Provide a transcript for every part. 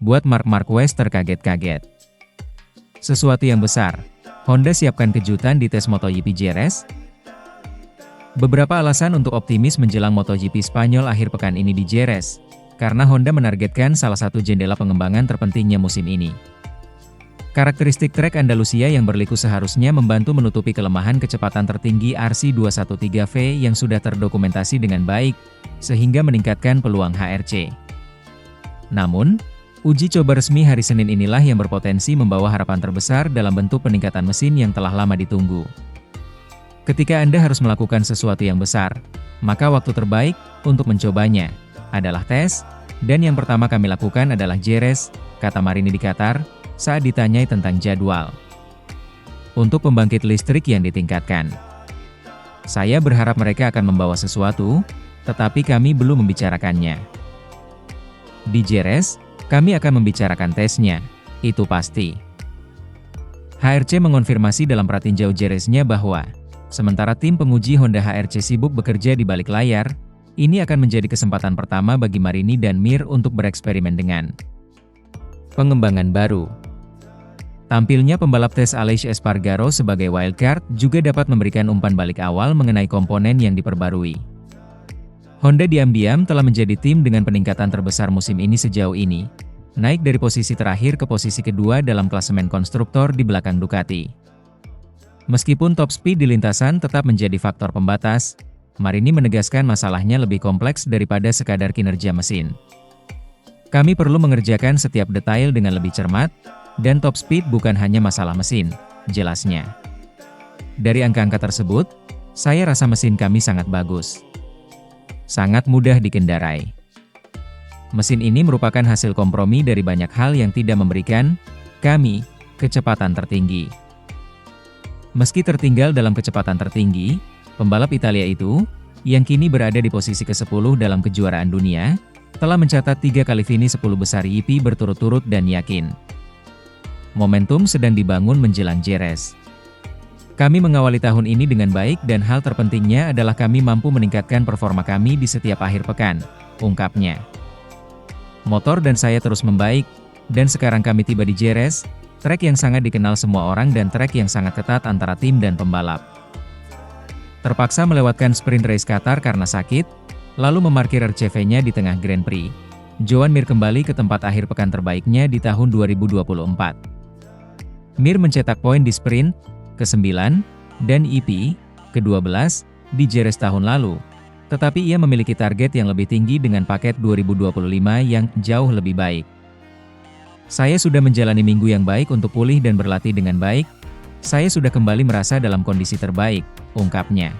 buat Marc Marquez terkaget-kaget. Sesuatu yang besar, Honda siapkan kejutan di tes MotoGP Jerez? Beberapa alasan untuk optimis menjelang MotoGP Spanyol akhir pekan ini di Jerez, karena Honda menargetkan salah satu jendela pengembangan terpentingnya musim ini. Karakteristik trek Andalusia yang berliku seharusnya membantu menutupi kelemahan kecepatan tertinggi RC213V yang sudah terdokumentasi dengan baik, sehingga meningkatkan peluang HRC. Namun, uji coba resmi hari Senin inilah yang berpotensi membawa harapan terbesar dalam bentuk peningkatan mesin yang telah lama ditunggu. Ketika Anda harus melakukan sesuatu yang besar, maka waktu terbaik untuk mencobanya adalah tes, dan yang pertama kami lakukan adalah Jerez, kata Marini di Qatar, saat ditanyai tentang jadwal untuk pembangkit listrik yang ditingkatkan. Saya berharap mereka akan membawa sesuatu, tetapi kami belum membicarakannya. Di Jerez, kami akan membicarakan tesnya, itu pasti. HRC mengonfirmasi dalam pratinjau Jereznya bahwa, sementara tim penguji Honda HRC sibuk bekerja di balik layar, ini akan menjadi kesempatan pertama bagi Marini dan Mir untuk bereksperimen dengan pengembangan baru. Tampilnya pembalap tes Aleix Espargaro sebagai wildcard juga dapat memberikan umpan balik awal mengenai komponen yang diperbarui. Honda diam-diam telah menjadi tim dengan peningkatan terbesar musim ini sejauh ini, naik dari posisi terakhir ke posisi kedua dalam klasemen konstruktor di belakang Ducati. Meskipun top speed di lintasan tetap menjadi faktor pembatas, Marini menegaskan masalahnya lebih kompleks daripada sekadar kinerja mesin. Kami perlu mengerjakan setiap detail dengan lebih cermat, dan top speed bukan hanya masalah mesin, jelasnya. Dari angka-angka tersebut, saya rasa mesin kami sangat bagus. Sangat mudah dikendarai. Mesin ini merupakan hasil kompromi dari banyak hal yang tidak memberikan kami kecepatan tertinggi. Meski tertinggal dalam kecepatan tertinggi, pembalap Italia itu, yang kini berada di posisi ke-10 dalam kejuaraan dunia, telah mencatat 3 kali finish 10 besar YP berturut-turut dan yakin. Momentum sedang dibangun menjelang Jerez. Kami mengawali tahun ini dengan baik dan hal terpentingnya adalah kami mampu meningkatkan performa kami di setiap akhir pekan, ungkapnya. Motor dan saya terus membaik, dan sekarang kami tiba di Jerez, trek yang sangat dikenal semua orang dan trek yang sangat ketat antara tim dan pembalap. Terpaksa melewatkan sprint race Qatar karena sakit, lalu memarkir RCV-nya di tengah Grand Prix. Joan Mir kembali ke tempat akhir pekan terbaiknya di tahun 2024. Mir mencetak poin di sprint ke-9 dan EP ke-12 di Jerez tahun lalu, tetapi ia memiliki target yang lebih tinggi dengan paket 2025 yang jauh lebih baik. Saya sudah menjalani minggu yang baik untuk pulih dan berlatih dengan baik. Saya sudah kembali merasa dalam kondisi terbaik, ungkapnya.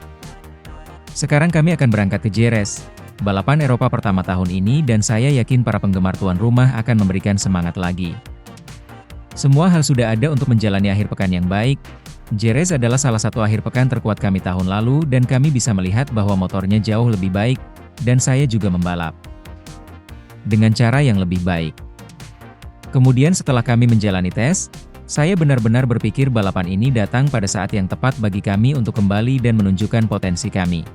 Sekarang kami akan berangkat ke Jerez, balapan Eropa pertama tahun ini, dan saya yakin para penggemar tuan rumah akan memberikan semangat lagi. Semua hal sudah ada untuk menjalani akhir pekan yang baik. Jerez adalah salah satu akhir pekan terkuat kami tahun lalu dan kami bisa melihat bahwa motornya jauh lebih baik, dan saya juga membalap dengan cara yang lebih baik. Kemudian setelah kami menjalani tes, saya benar-benar berpikir balapan ini datang pada saat yang tepat bagi kami untuk kembali dan menunjukkan potensi kami.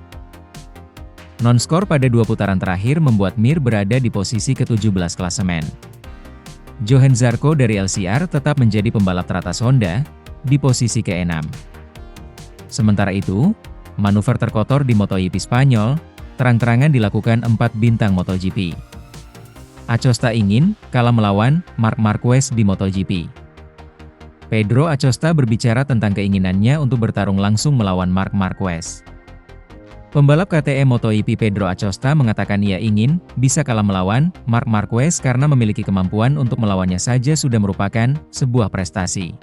Non-skor pada 2 putaran terakhir membuat Mir berada di posisi ke-17 klasemen. Johan Zarco dari LCR tetap menjadi pembalap teratas Honda, di posisi ke-6. Sementara itu, manuver terkotor di MotoGP Spanyol, terang-terangan dilakukan 4 bintang MotoGP. Acosta ingin kalah melawan Marc Marquez di MotoGP. Pedro Acosta berbicara tentang keinginannya untuk bertarung langsung melawan Marc Marquez. Pembalap KTM MotoGP Pedro Acosta mengatakan ia ingin bisa kalah melawan Marc Marquez karena memiliki kemampuan untuk melawannya saja sudah merupakan sebuah prestasi.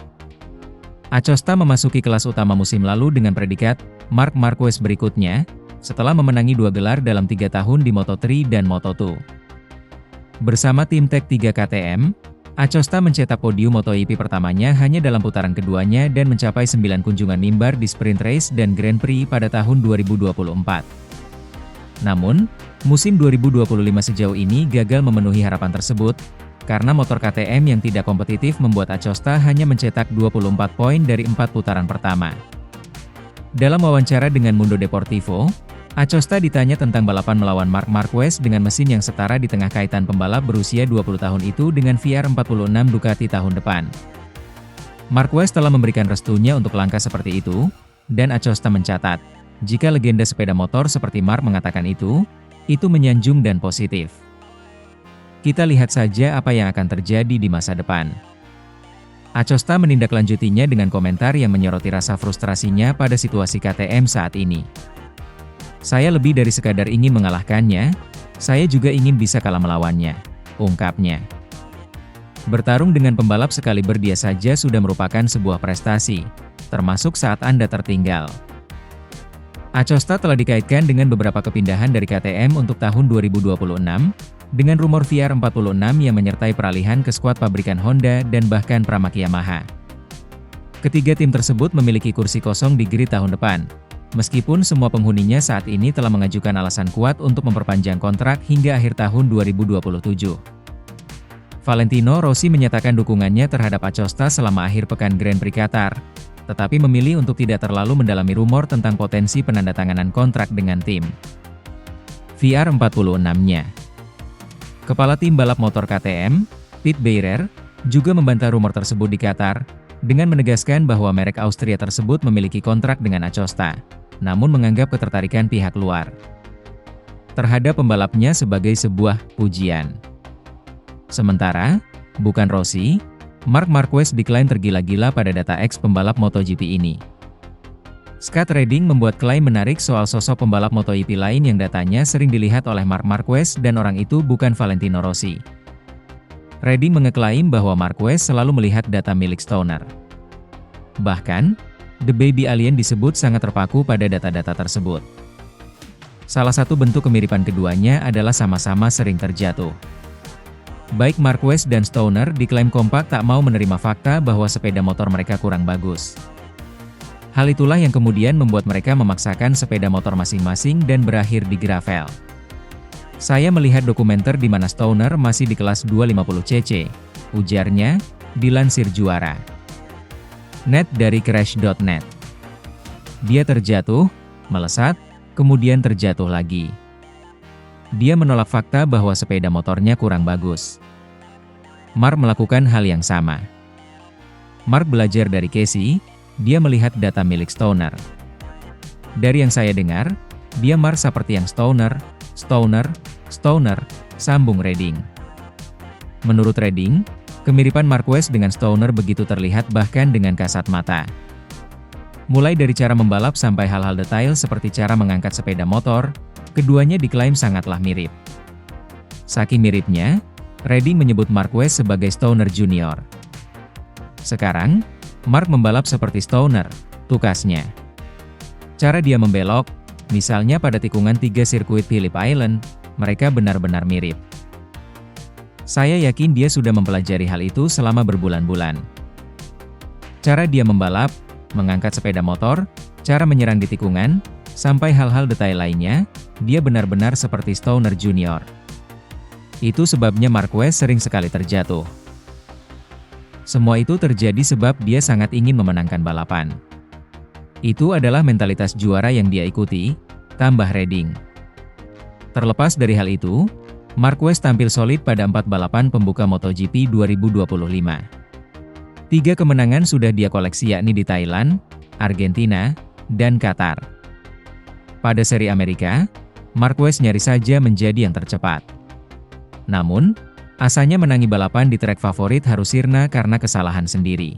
Acosta memasuki kelas utama musim lalu dengan predikat Marc Marquez berikutnya, setelah memenangi 2 gelar dalam 3 tahun di Moto3 dan Moto2. Bersama tim Tech 3 KTM, Acosta mencetak podium MotoGP pertamanya hanya dalam putaran keduanya dan mencapai 9 kunjungan mimbar di sprint race dan Grand Prix pada tahun 2024. Namun, musim 2025 sejauh ini gagal memenuhi harapan tersebut, karena motor KTM yang tidak kompetitif membuat Acosta hanya mencetak 24 poin dari 4 putaran pertama. Dalam wawancara dengan Mundo Deportivo, Acosta ditanya tentang balapan melawan Marc Marquez dengan mesin yang setara di tengah kaitan pembalap berusia 20 tahun itu dengan VR46 Ducati tahun depan. Marquez telah memberikan restunya untuk langkah seperti itu, dan Acosta mencatat, jika legenda sepeda motor seperti Marc mengatakan itu menyanjung dan positif. Kita lihat saja apa yang akan terjadi di masa depan. Acosta menindaklanjutinya dengan komentar yang menyoroti rasa frustrasinya pada situasi KTM saat ini. Saya lebih dari sekadar ingin mengalahkannya, saya juga ingin bisa kalah melawannya, ungkapnya. Bertarung dengan pembalap sekaliber dia saja sudah merupakan sebuah prestasi, termasuk saat Anda tertinggal. Acosta telah dikaitkan dengan beberapa kepindahan dari KTM untuk tahun 2026, dengan rumor VR46 yang menyertai peralihan ke skuad pabrikan Honda dan bahkan Pramac Yamaha. Ketiga tim tersebut memiliki kursi kosong di grid tahun depan, meskipun semua penghuninya saat ini telah mengajukan alasan kuat untuk memperpanjang kontrak hingga akhir tahun 2027. Valentino Rossi menyatakan dukungannya terhadap Acosta selama akhir pekan Grand Prix Qatar, tetapi memilih untuk tidak terlalu mendalami rumor tentang potensi penandatanganan kontrak dengan tim VR46-nya. Kepala tim balap motor KTM, Pete Beirer, juga membantah rumor tersebut di Qatar, dengan menegaskan bahwa merek Austria tersebut memiliki kontrak dengan Acosta, namun menganggap ketertarikan pihak luar terhadap pembalapnya sebagai sebuah pujian. Sementara, bukan Rossi, Marc Marquez diklaim tergila-gila pada data X pembalap MotoGP ini. Scott Redding membuat klaim menarik soal sosok pembalap MotoGP lain yang datanya sering dilihat oleh Marc Marquez dan orang itu bukan Valentino Rossi. Redding mengeklaim bahwa Marquez selalu melihat data milik Stoner. Bahkan, The Baby Alien disebut sangat terpaku pada data-data tersebut. Salah satu bentuk kemiripan keduanya adalah sama-sama sering terjatuh. Baik Marquez dan Stoner diklaim kompak tak mau menerima fakta bahwa sepeda motor mereka kurang bagus. Hal itulah yang kemudian membuat mereka memaksakan sepeda motor masing-masing dan berakhir di gravel. Saya melihat dokumenter di mana Stoner masih di kelas 250cc, ujarnya, dilansir Juara Net dari Crash.net. Dia terjatuh, melesat, kemudian terjatuh lagi. Dia menolak fakta bahwa sepeda motornya kurang bagus. Marc melakukan hal yang sama. Marc belajar dari Casey, dia melihat data milik Stoner. Dari yang saya dengar, dia Marc seperti yang Stoner, sambung Redding. Menurut Redding, kemiripan Marquez dengan Stoner begitu terlihat bahkan dengan kasat mata. Mulai dari cara membalap sampai hal-hal detail seperti cara mengangkat sepeda motor, keduanya diklaim sangatlah mirip. Saking miripnya, Redding menyebut Marquez sebagai Stoner Junior. Sekarang, Marc membalap seperti Stoner, tukasnya. Cara dia membelok, misalnya pada tikungan 3 sirkuit Phillip Island, mereka benar-benar mirip. Saya yakin dia sudah mempelajari hal itu selama berbulan-bulan. Cara dia membalap, mengangkat sepeda motor, cara menyerang di tikungan, sampai hal-hal detail lainnya, dia benar-benar seperti Stoner Junior. Itu sebabnya Marquez sering sekali terjatuh. Semua itu terjadi sebab dia sangat ingin memenangkan balapan. Itu adalah mentalitas juara yang dia ikuti, tambah Redding. Terlepas dari hal itu, Marquez tampil solid pada 4 balapan pembuka MotoGP 2025. 3 kemenangan sudah dia koleksi yakni di Thailand, Argentina, dan Qatar. Pada seri Amerika, Marquez nyaris saja menjadi yang tercepat. Namun, asanya menangi balapan di trek favorit harus sirna karena kesalahan sendiri.